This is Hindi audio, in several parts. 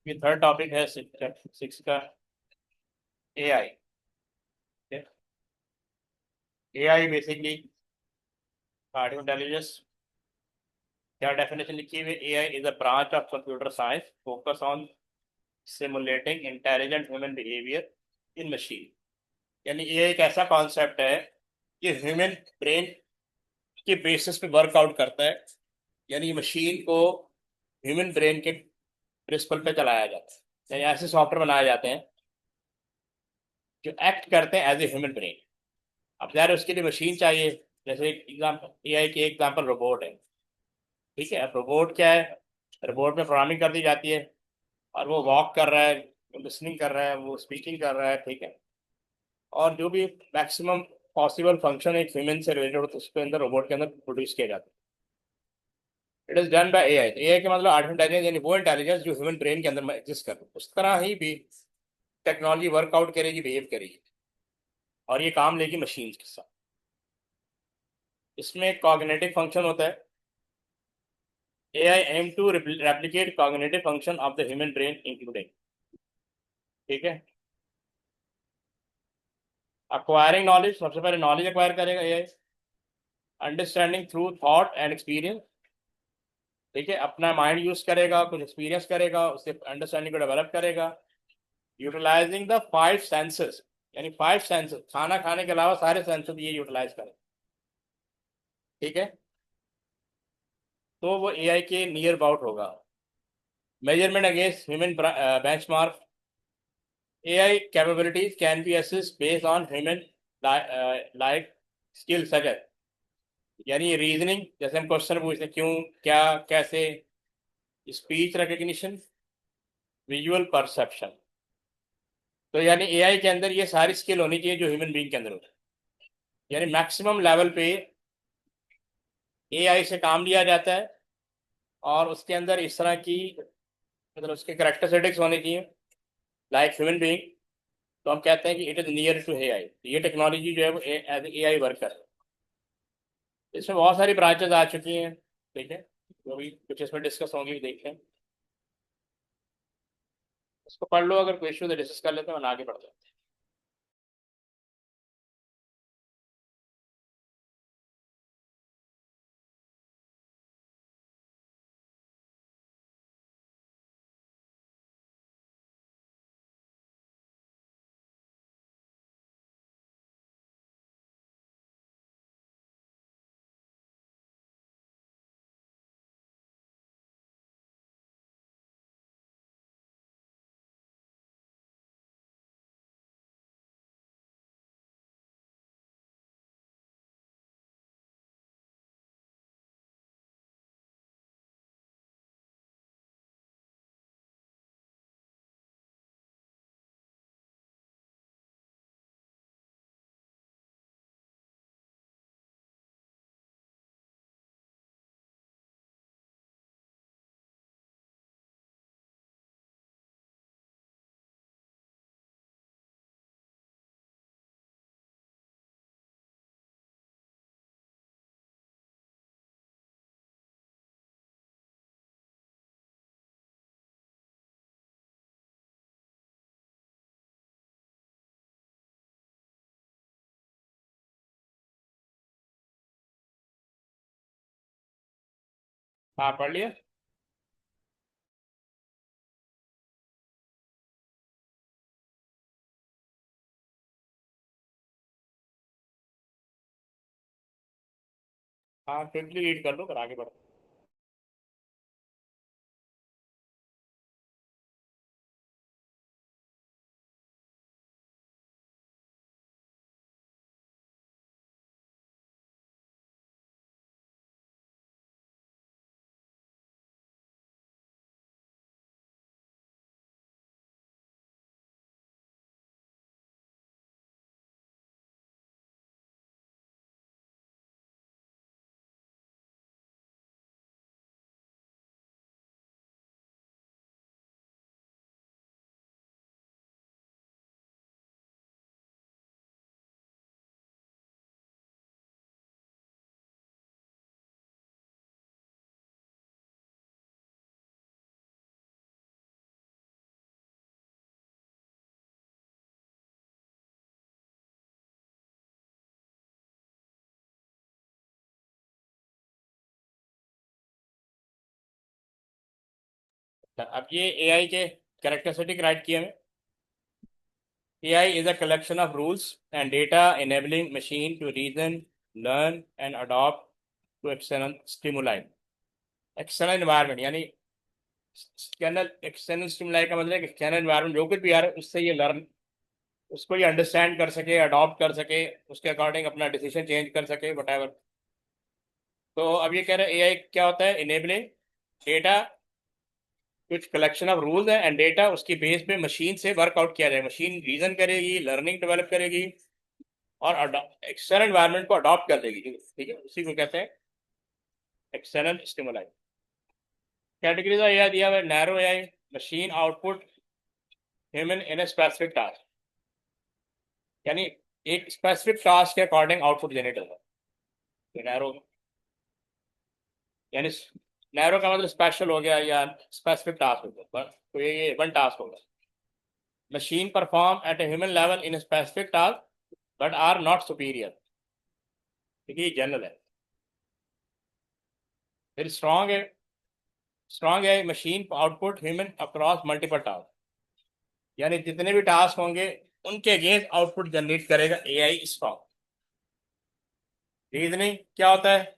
ये थर्ड टॉपिक है सिक्स का, AI. AI basically artificial intelligence, क्या डेफिनेशन लिखी हुई है? AI is a branch of computer science focus on simulating intelligent human behaviour in machine. यानी ये एक ऐसा कॉन्सेप्ट है कि ह्यूमन ब्रेन के बेसिस पे वर्कआउट करता है। यानी मशीन को ह्यूमन ब्रेन के प्रिंसिपल पे चलाया जाता है, यानी ऐसे सॉफ्टवेयर बनाए जाते हैं जो एक्ट करते हैं एज ए ह्यूमन ब्रेन। अब यार उसके लिए मशीन चाहिए। जैसे एग्जाम्पल एआई की एग्जाम्पल रोबोट है। ठीक है, अब रोबोट क्या है? रोबोट में प्रोग्रामिंग कर दी जाती है और वो वॉक कर रहा है, लिसनिंग कर रहा है, वो स्पीकिंग कर रहा है। ठीक है, और जो भी मैक्सिमम पॉसिबल फंक्शन एक ह्यूमन से रिलेटेड होता है उसके अंदर, रोबोट के अंदर प्रोड्यूस किया जाता है। It is done by AI. AI का मतलब आर्टिफिशियल इंटेलिजेंस, यानी वो इंटेलिजेंस जो ह्यूमन ब्रेन के अंदर एग्जिस्ट कर रहा है। उस तरह ही भी टेक्नोलॉजी वर्कआउट करेगी, बिहेव करेगी और ये काम लेगी मशीन के साथ। इसमें एक कॉग्निटिव फंक्शन होता है। AI aim to replicate cognitive function of the human brain including. ठीक है, अक्वायरिंग नॉलेज, सबसे पहले नॉलेज एक्वायर करेगा AI. Understanding through thought and experience. ठीक है, अपना माइंड यूज करेगा, कुछ एक्सपीरियंस करेगा, उससे अंडरस्टैंडिंग को डेवलप करेगा। यूटिलाइजिंग द फाइव सेंसेस, यानी फाइव सेंसेस, खाना खाने के अलावा सारे सेंसेस ये यूटिलाइज करें। ठीक है, तो वो एआई के नियर अबाउट होगा। Measurement against human benchmark. AI capabilities can be assessed based on human like skill such as, यानी रीजनिंग, जैसे हम क्वेश्चन पूछते हैं क्यों, क्या, कैसे, स्पीच रिकग्निशन, विजुअल परसेप्शन। तो यानी एआई के अंदर ये सारी स्किल होनी चाहिए जो ह्यूमन बीइंग के अंदर होती है। यानी मैक्सिमम लेवल पे एआई से काम लिया जाता है और उसके अंदर इस तरह की, मतलब उसके करेक्टरिस्टिक्स होनी चाहिए लाइक ह्यूमन बीइंग। तो हम कहते हैं कि it is near to AI. ये टेक्नोलॉजी जो है वो एज एआई वर्कर है। इसमें बहुत सारी ब्रांचेस आ चुकी हैं। ठीक है, जो भी कुछ इसमें डिस्कस होंगी देखें, इसको पढ़ लो, अगर कोई इशू तो डिस्कस कर लेते हैं और आगे बढ़ते हैं। हाँ, पढ़ लिया। हाँ, क्विकली रीड कर लो फिर आगे बढ़ो। अब ये एआई के कैरेक्टरिस्टिक राइट किए हमें। AI is a collection of rules and data enabling machine to reason, learn and adopt to external stimuli. External environment यानी एक्सटर्नल स्टिमुलाई का मतलब एक्सटर्नल एनवायरनमेंट जो कुछ भी आ रहा है उससे ये लर्न, उसको ये अंडरस्टैंड कर सके, अडॉप्ट कर सके, उसके अकॉर्डिंग अपना डिसीजन चेंज कर सके वट। तो अब ये कह रहे हैं एआई क्या होता है, इनेबलिंग डेटा, कुछ कलेक्शन ऑफ रूल्स है एंड डेटा, उसकी बेस पे मशीन से वर्कआउट किया जाए, मशीन रीजन करेगी, लर्निंग डेवलप करेगी और एक्सटर्नल एनवायरनमेंट को अडॉप्ट कर देगी। ठीक है, उसी को कहते हैं एक्सटर्नल स्टिमुलाई। कैटेगरीज एआई दिया हुआ है, narrow AI, machine output human in a specific task, यानी एक स्पेसिफिक टास्क के अकॉर्डिंग आउटपुट जनरेट होगा। तो नैरो यानी नैरो का मतलब स्पेशल हो गया या स्पेसिफिक टास्क हो गया, तो ये वन टास्क होगा। Machine perform at a human level in specific task but are not superior, ठीक है, जनरल है। फिर स्ट्रॉन्ग है machine output human across multiple task, यानी जितने भी टास्क होंगे उनके अगेंस्ट आउटपुट जनरेट करेगा एआई स्ट्रॉन्ग। रीजनिंग क्या होता है,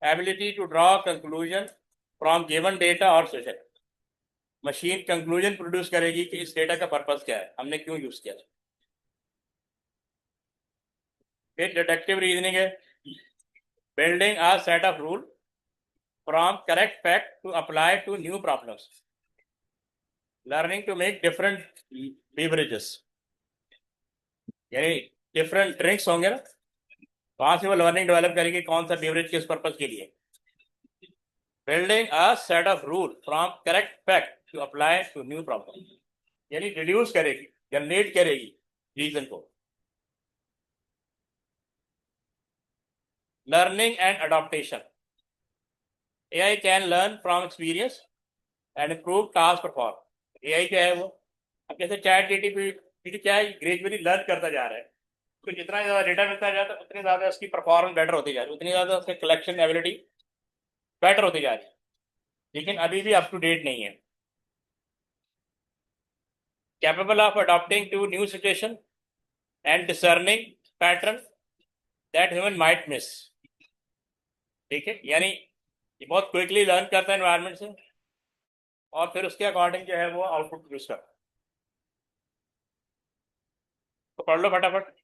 ability to draw conclusion from given data और सेशन, मशीन कंक्लूजन प्रोड्यूस करेगी कि इस डेटा का पर्पस क्या है, हमने क्यों यूज किया। फिर डिडक्टिव रीजनिंग है, building a set of rule from correct fact to apply to new problems, learning to make different beverages, यानी डिफरेंट ड्रिंक्स होंगे ना, वहां से वो लर्निंग डेवलप करेगी कौन सा बेवरेज किस पर्पज के लिए। Building a set of rule from correct fact to apply to new problem, यानी रिड्यूस करेगी, जनरेट करेगी रीजन को। Learning and adaptation, AI can learn from experience and improve task perform. AI क्या है वो, अब जैसे चैट जीटीपी क्या है, ग्रेजुअली लर्न करता जा रहा है, तो जितना ज़्यादा डेटा मिलता जाता है उतनी ज़्यादा उसकी परफॉर्मेंस बेटर होती जा रही है, उतनी ज़्यादा उसकी कलेक्शन एबिलिटी बेटर होती जा रही है, लेकिन अभी भी अप टू डेट नहीं है। Capable of adopting to new situation and discerning pattern that human might miss, ठीक है, यानी ये बहुत क्विकली लर्न करता है एनवायरनमेंट से और फिर उसके अकॉर्डिंग जो है वो आउटपुट प्रोड्यूस करता है। तो पढ़ लो फटाफट।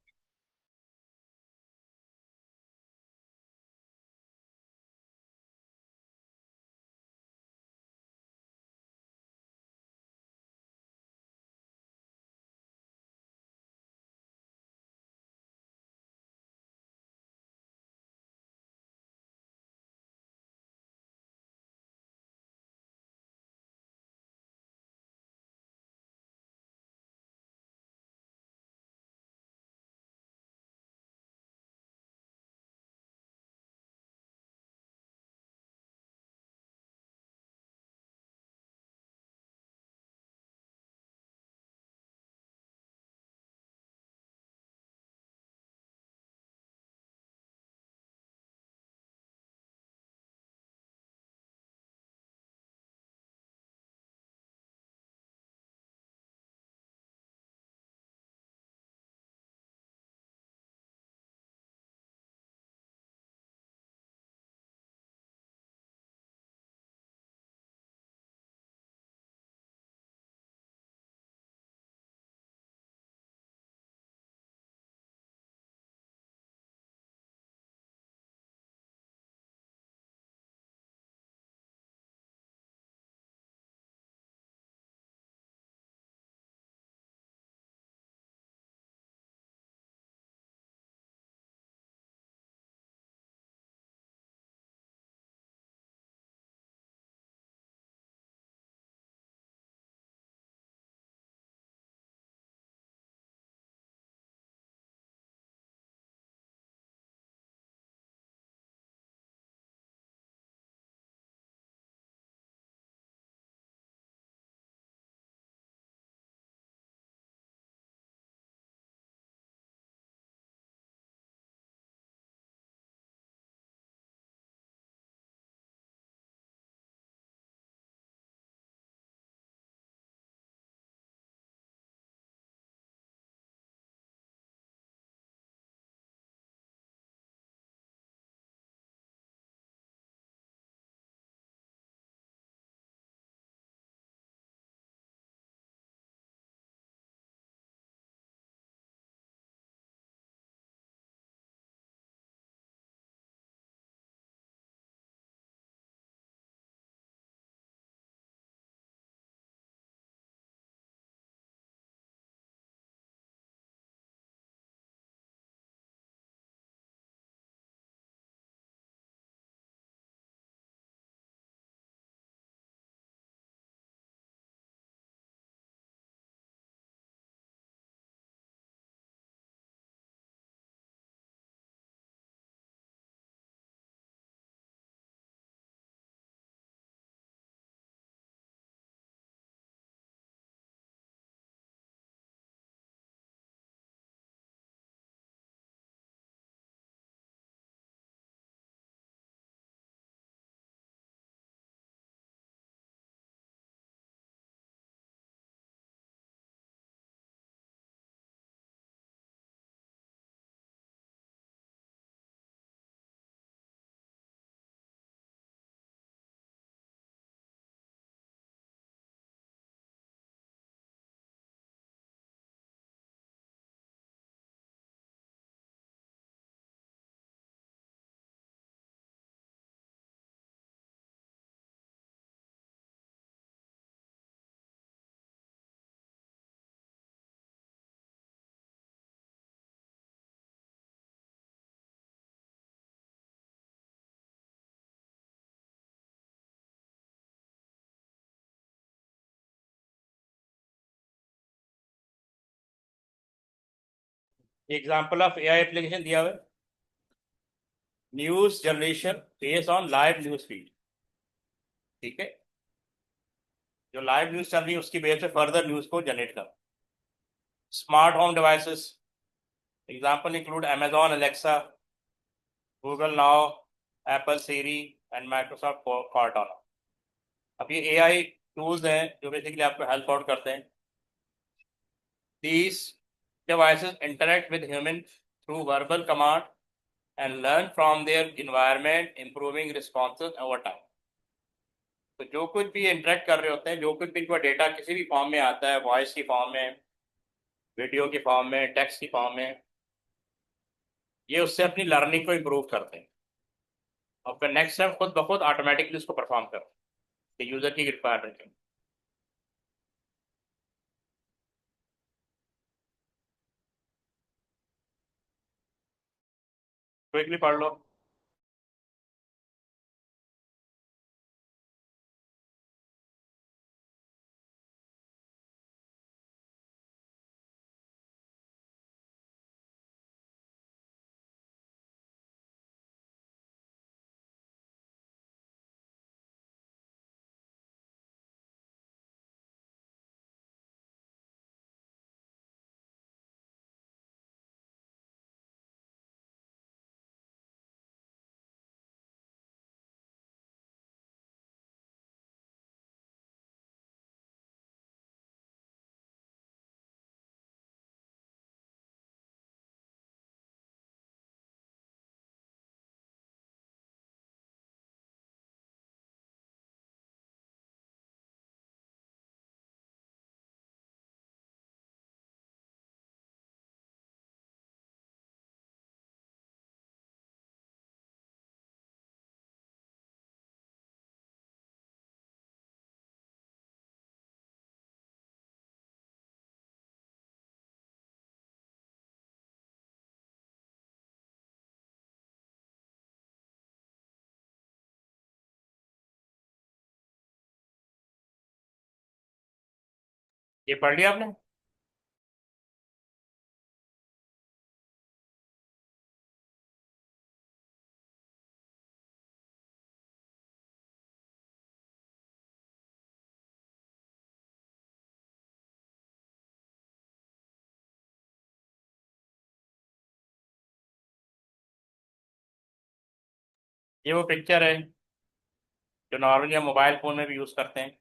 एग्जाम्पल ऑफ एआई एप्लीकेशन दिया हुआ है, news generation based on live news feed. ठीक है, जो लाइव न्यूज चल रही है उसकी बेस पे फर्दर न्यूज को जनरेट कर। Smart home devices, example include Amazon Alexa, Google Now, Apple Siri and Microsoft Cortana. अब ये एआई टूल्स हैं जो बेसिकली आपको हेल्प आउट करते हैं। These devices interact with humans through verbal command and learn from their environment, improving responses over time. तो जो कुछ भी इंटरेक्ट कर रहे होते हैं, जो कुछ भी इनका डेटा किसी भी फॉर्म में आता है, वॉइस की फॉर्म में, वीडियो की फॉर्म में, टेक्स्ट की फॉर्म में, ये उससे अपनी लर्निंग को इम्प्रूव करते हैं और फिर नेक्स्ट स्टेप खुद ब खुद ऑटोमेटिकली उसको परफॉर्म करते हैं यूजर की रिक्वायरमेंट के। क्विकली पढ़ लो। ये पढ़ लिया आपने? ये वो पिक्चर है जो नॉर्मली हम मोबाइल फोन में भी यूज करते हैं।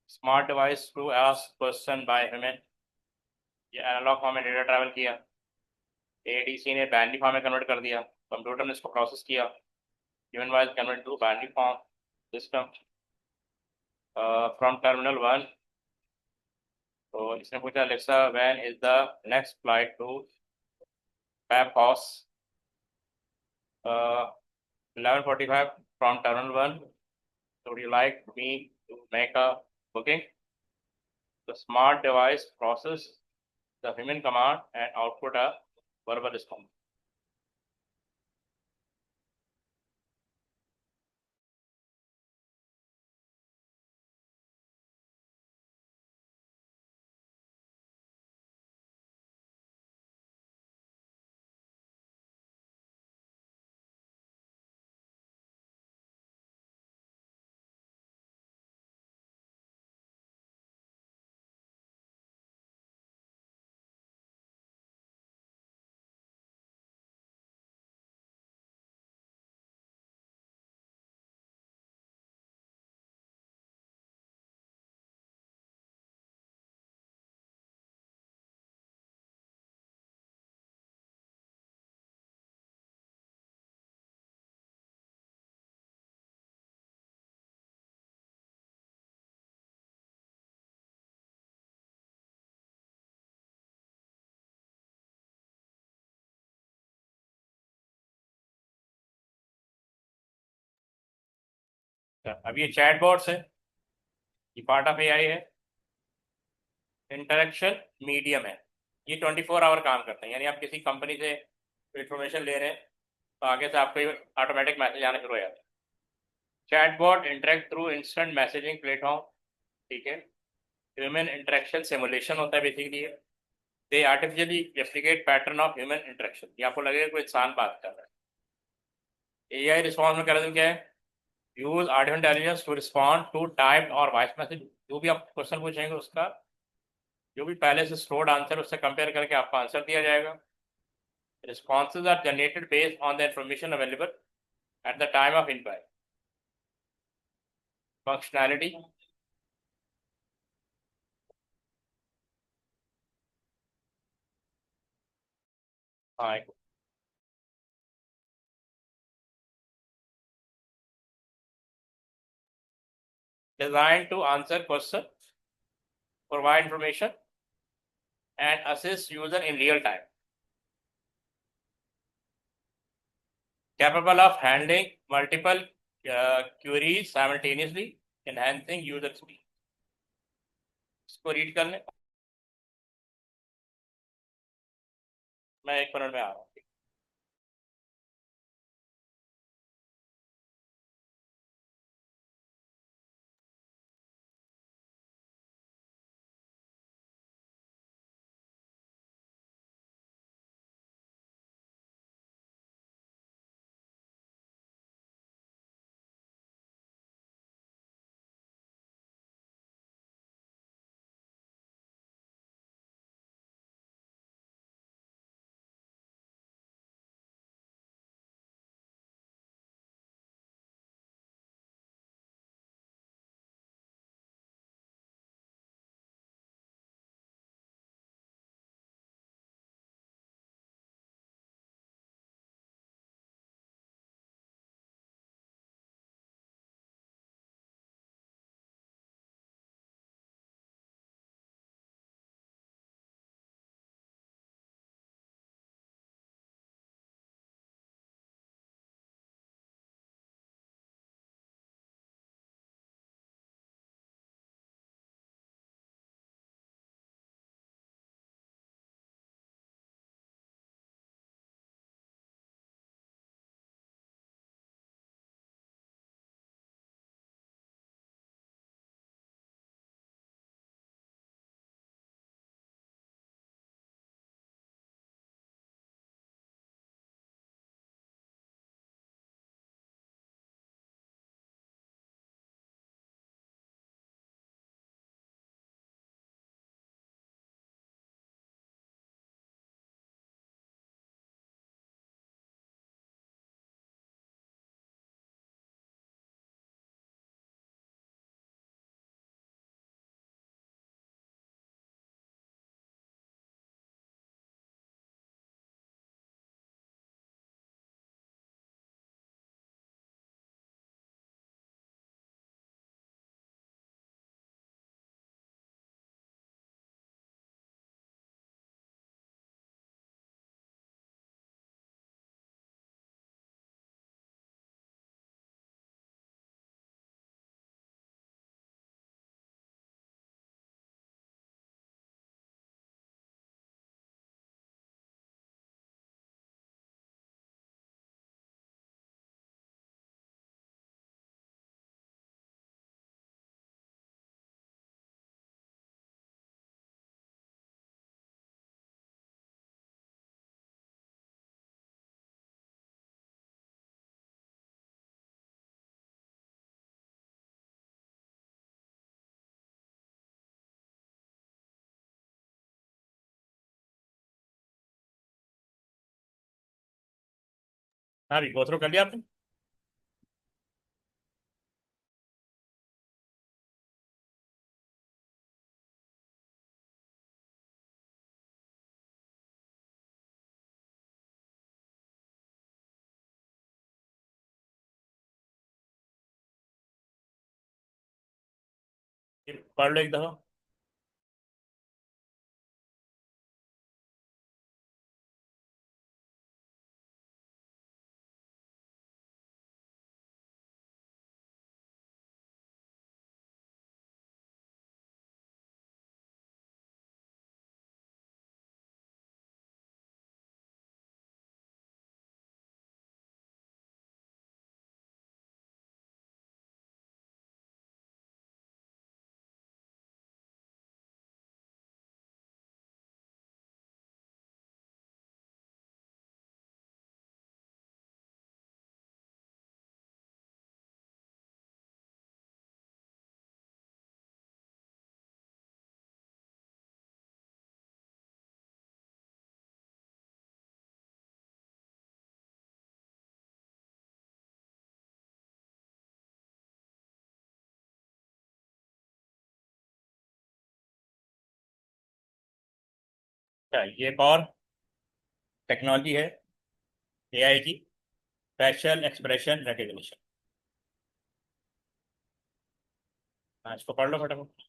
Smart device to ask question by human. ये एनालॉग फॉर्म में डेटा ट्रैवल किया, एडीसी ने बाइनरी फॉर्म में कन्वर्ट कर दिया, कंप्यूटर ने इसको प्रोसेस किया, human voice convert to binary form system from terminal one. तो इसने पूछा Alexa when is the next flight to pap house 11:45 from terminal one, would you like me to make a booking? The smart device process the human command and output a verbal response. अब ये चैटबॉट्स है, ये पार्ट ऑफ एआई है, इंटरेक्शन मीडियम है। ये 24 आवर काम करते हैं, यानी आप किसी कंपनी से इंफॉर्मेशन ले रहे हैं तो आगे से आपको ऑटोमेटिक मैसेज आना शुरू हो जाता है। Chatbot interact through instant messaging platform. ठीक है, ह्यूमन इंटरेक्शन सिमुलेशन होता है basically. They artificially replicate pattern of human interaction. ये आपको लगेगा कोई इंसान बात कर रहा है। एआई रिस्पॉन्स में मैकेनिज्म क्या है? Use artificial intelligence to respond to typed और वॉइस मैसेज। जो भी आप क्वेश्चन पूछेंगे उसका जो भी पहले से स्टोर्ड आंसर उससे कंपेयर करके आपको आंसर दिया जाएगा। Responses are generated based on the information available at the time of inquiry. Functionality. हाँ, designed to answer question, provide information, and assist user in real time. Capable of handling multiple queries simultaneously, enhancing user speed. इसको रीड कर लें, मैं 1 मिनट में आ रहा हूँ। हाँ भी गो थ्रू कर लिया आपने? पढ़ लो एक दफा। अच्छा, ये एक और टेक्नोलॉजी है एआई की, फैशियल एक्सप्रेशन रिकग्निशन। हाँ, इसको पढ़ लो फटाफट।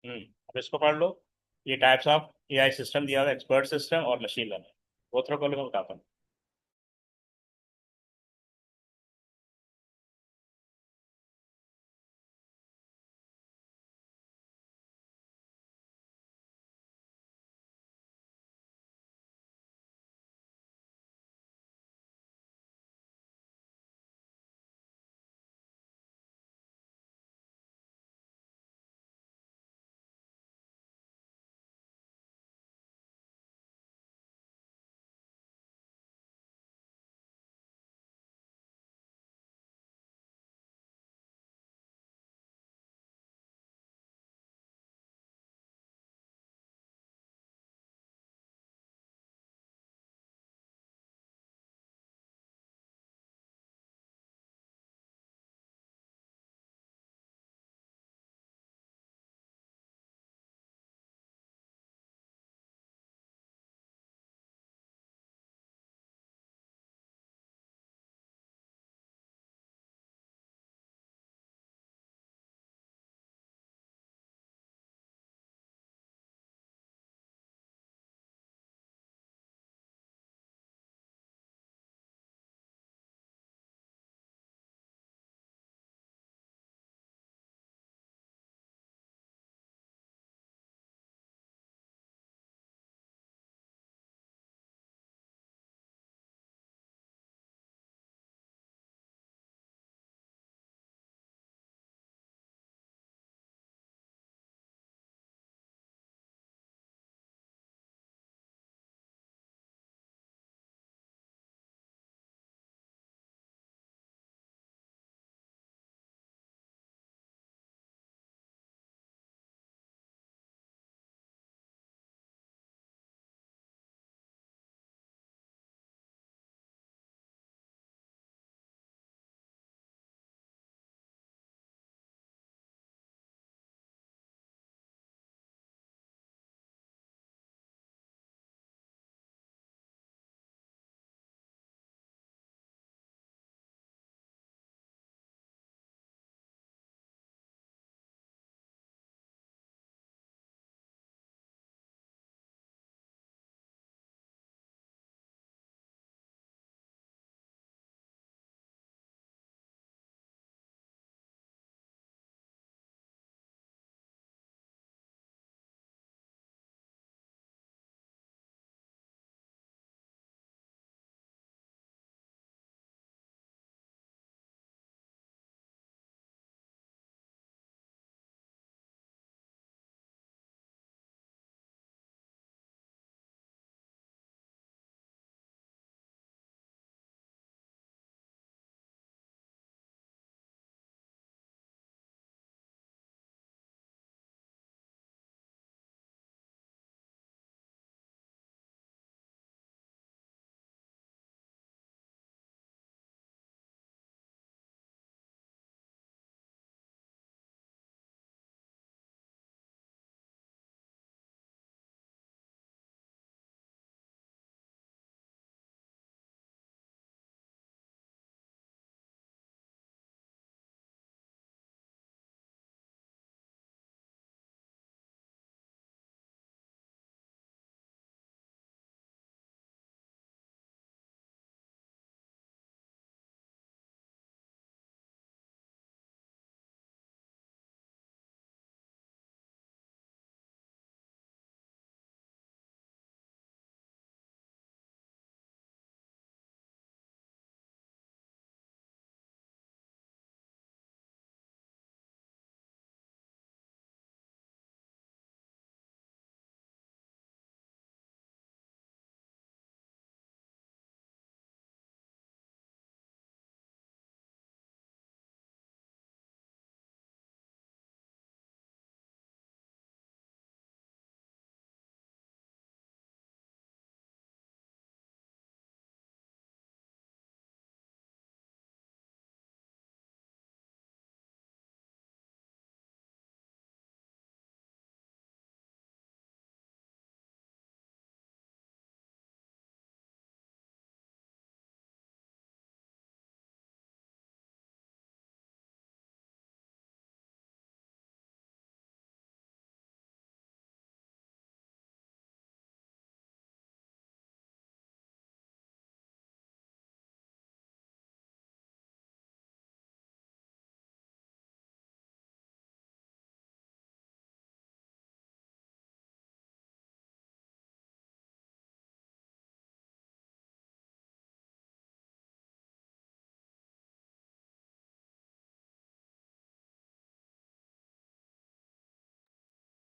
अब इसको पढ़ लो। ये टाइप्स ऑफ एआई सिस्टम दिया हुआ है, एक्सपर्ट सिस्टम और मशीन लर्निंग। वो थ्रो कर लो, मैं बताता हूँ।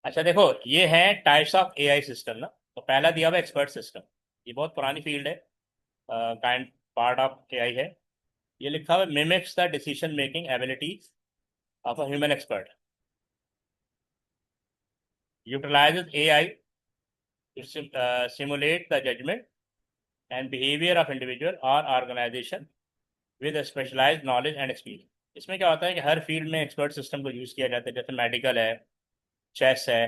अच्छा देखो, ये है टाइप्स ऑफ एआई सिस्टम ना। तो पहला दिया हुआ एक्सपर्ट सिस्टम। ये बहुत पुरानी फील्ड है, काइंड पार्ट ऑफ एआई है। ये लिखा हुआ mimics the decision making abilities of a human expert, utilizes AI to simulate the judgment and behavior of individual or organization with a specialized knowledge and experience। इसमें क्या होता है कि हर फील्ड में एक्सपर्ट सिस्टम को यूज़ किया जाता है। जैसे मेडिकल है, चेस है।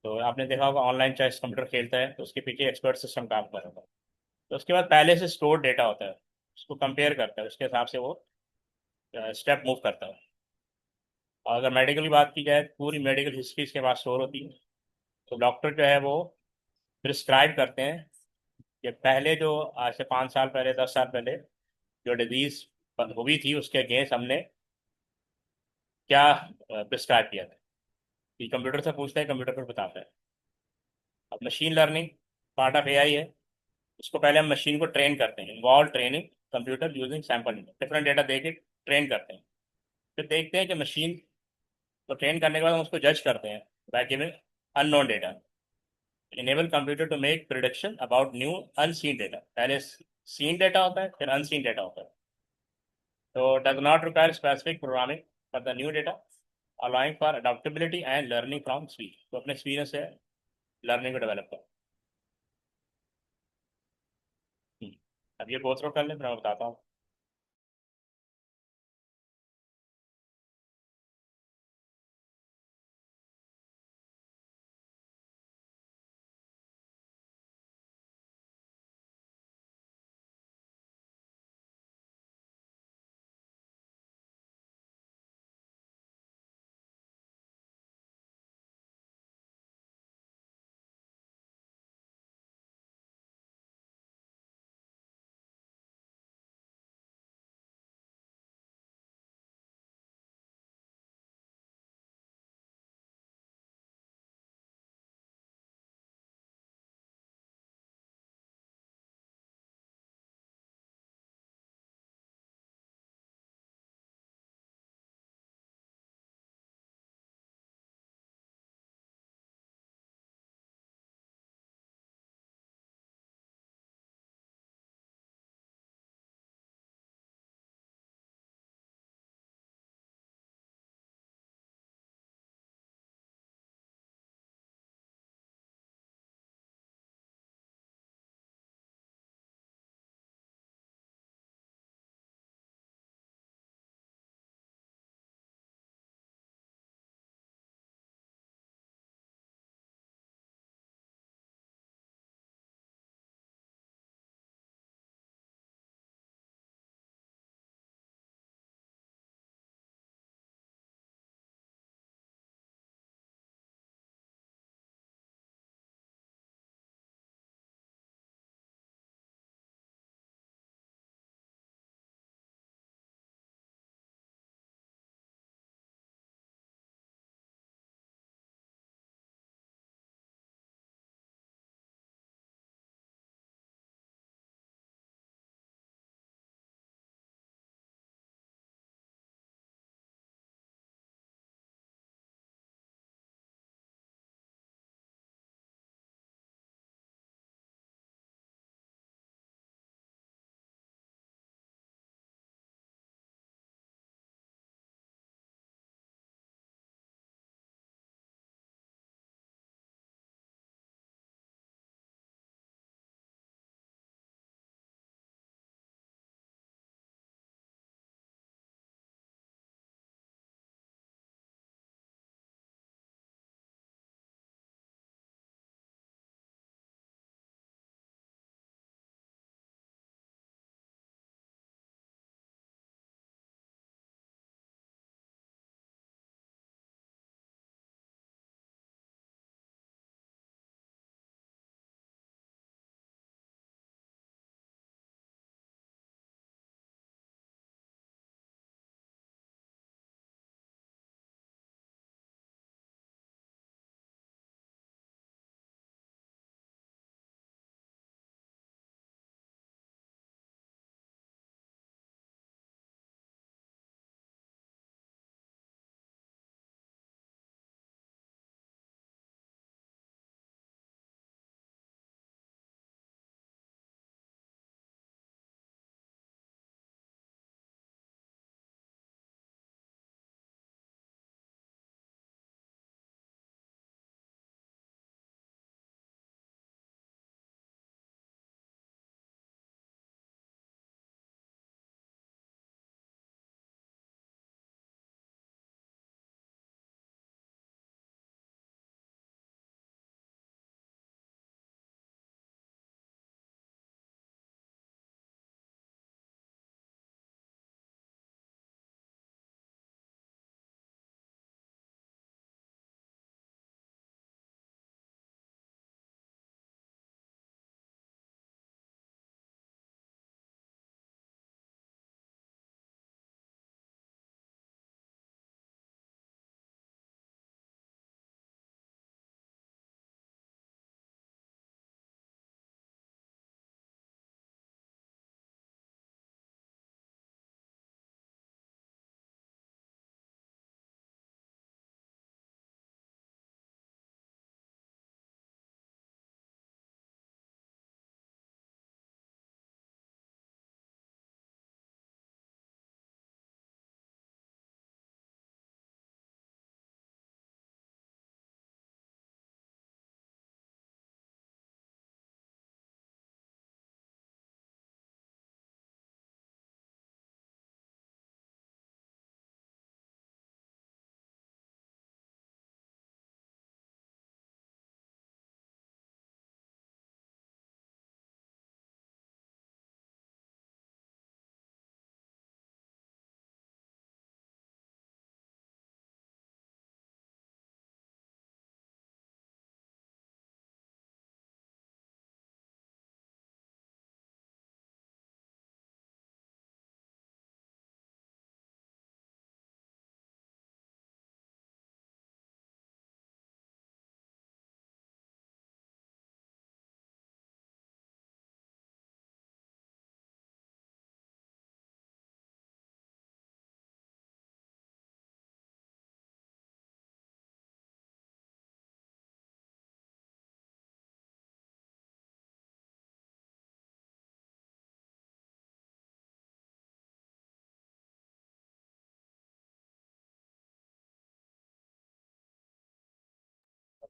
तो आपने देखा होगा ऑनलाइन चेस कंप्यूटर खेलता है तो उसके पीछे एक्सपर्ट सिस्टम काम कर रहा है। तो उसके बाद पहले से स्टोर डेटा होता है, उसको कंपेयर करता है, उसके हिसाब से वो स्टेप मूव करता है। और अगर मेडिकल की बात की जाए, पूरी मेडिकल हिस्ट्री इसके पास स्टोर होती है। तो डॉक्टर जो है वो प्रिस्क्राइब करते हैं कि पहले जो आज से 5 साल पहले, 10 साल पहले जो डिजीज हुई थी उसके अगेंस्ट हमने क्या प्रिस्क्राइब किया था। ये कंप्यूटर से पूछता है, कंप्यूटर पर बताता है। अब machine learning part of AI है। उसको पहले हम मशीन को ट्रेन करते हैं, involve training computer using sample different data दे के ट्रेन करते हैं। फिर देखते हैं कि मशीन को ट्रेन करने के बाद हम उसको जज करते हैं by giving unknown data. Enable computer to make prediction about new unseen data. पहले सीन डेटा होता है, फिर अनसीन डेटा होता है। तो does not require specific programming for the new data, allowing for adaptability and learning from experience. तो अपने एक्सपीरियंस से लर्निंग को डेवलप करो। अब ये गो थ्रू कर लें, फिर मैं बताता हूँ।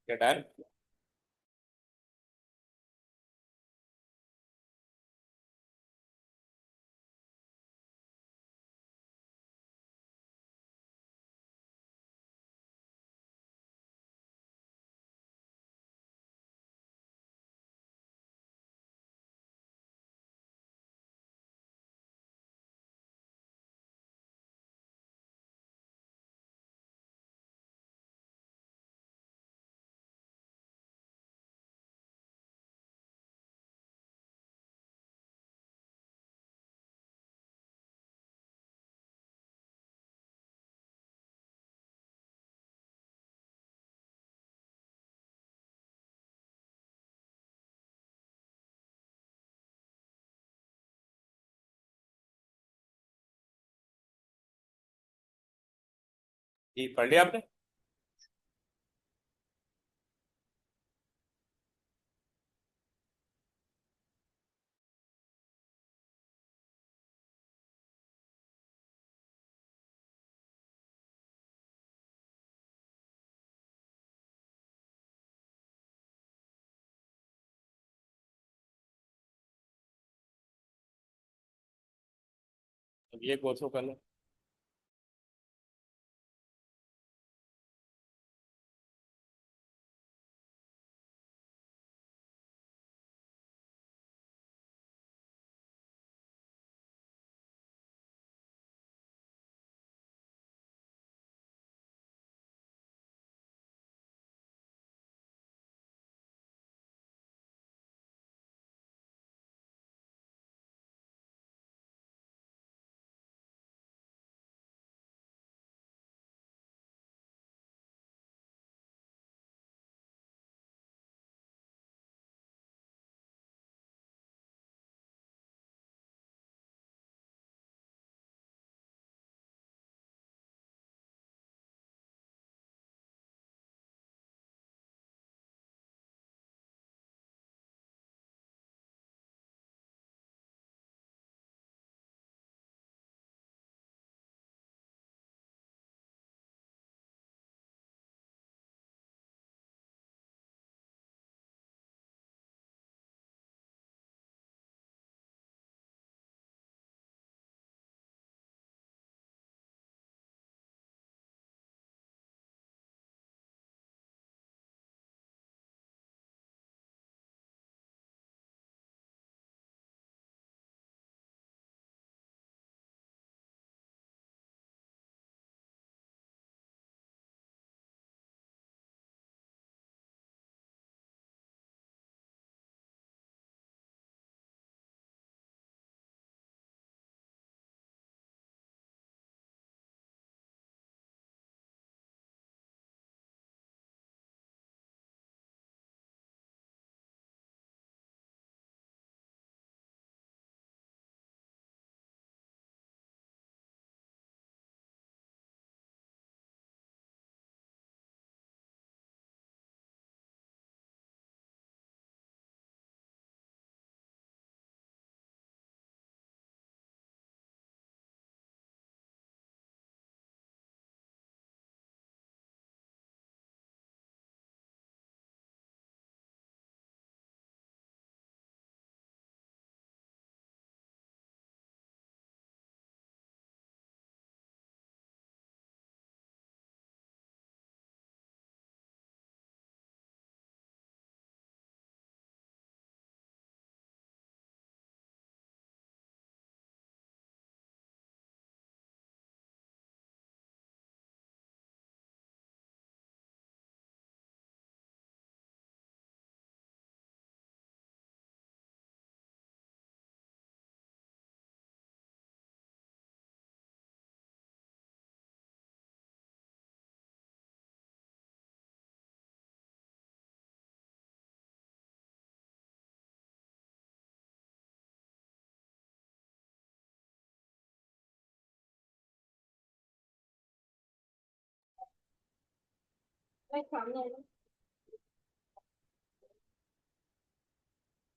क्या डन? जी पढ़ लिया आपने? अब ये गो थ्रू कर लो।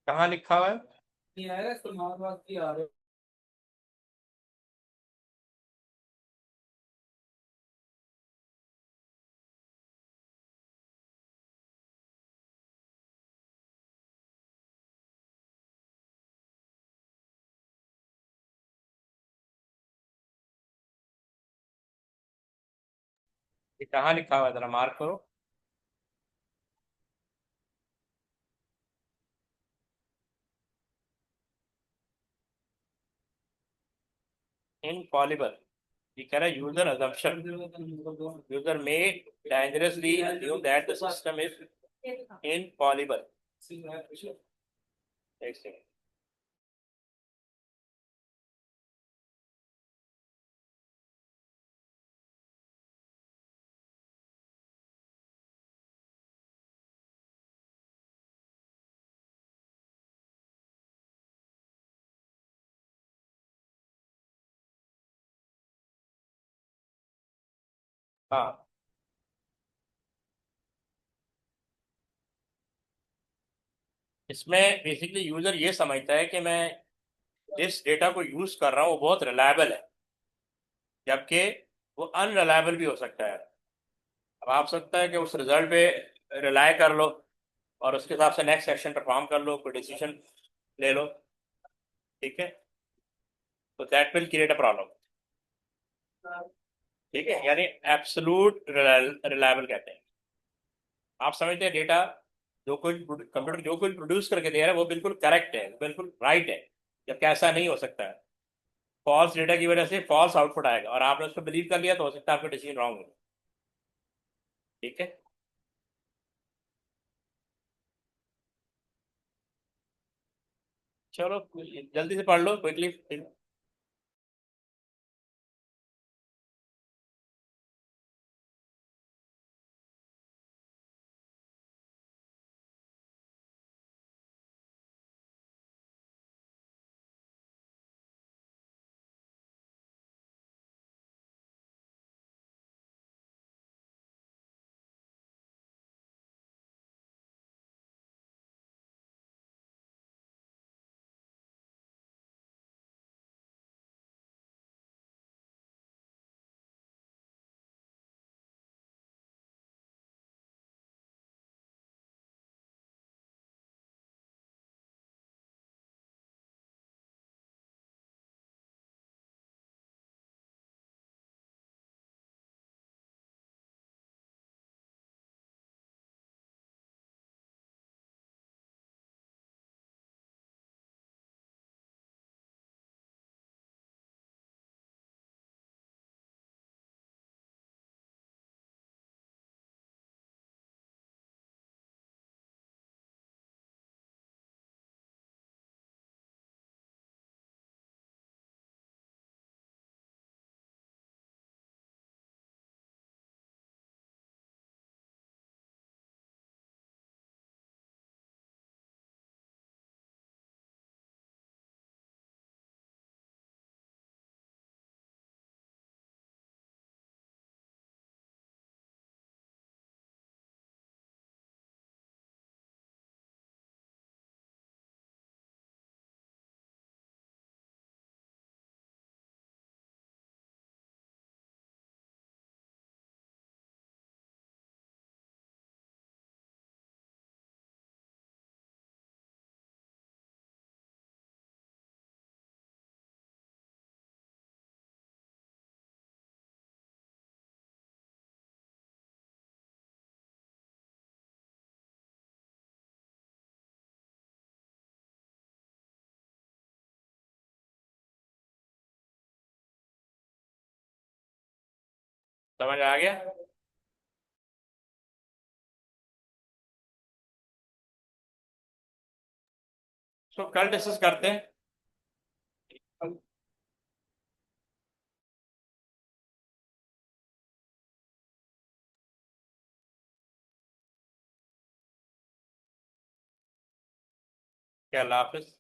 कहाँ लिखा हुआ है? ये कहाँ लिखा हुआ है, जरा मार्क करो। इनफॉलिबल, ये कह रहा है user assumption, user may dangerously assume that the system is infallible। एक सेकंड। हाँ, इसमें बेसिकली यूजर ये समझता है कि मैं जिस डेटा को यूज कर रहा हूँ वो बहुत रिलायबल है, जबकि वो अनरिलायबल भी हो सकता है। अब आप सकता है कि उस रिजल्ट पे रिलाय कर लो और उसके हिसाब से नेक्स्ट एक्शन परफॉर्म कर लो, कोई डिसीजन ले लो, ठीक है, तो that will create a problem. ठीक है, यानी एब्सोल्यूट रिलायबल कहते हैं। आप समझते हैं डेटा जो कोई कंप्यूटर जो कोई प्रोड्यूस करके दे रहा है वो बिल्कुल करेक्ट है, बिल्कुल राइट है, जबकि ऐसा नहीं हो सकता है। फॉल्स डेटा की वजह से फॉल्स आउटपुट आएगा और आपने उसको बिलीव कर लिया तो हो सकता है आपका डिसीजन रॉन्ग हो। ठीक है, चलो जल्दी से पढ़ लो क्विकली। समझ आ गया? तो कल डिस्कस करते हैं। क्या, अल्लाह हाफिज।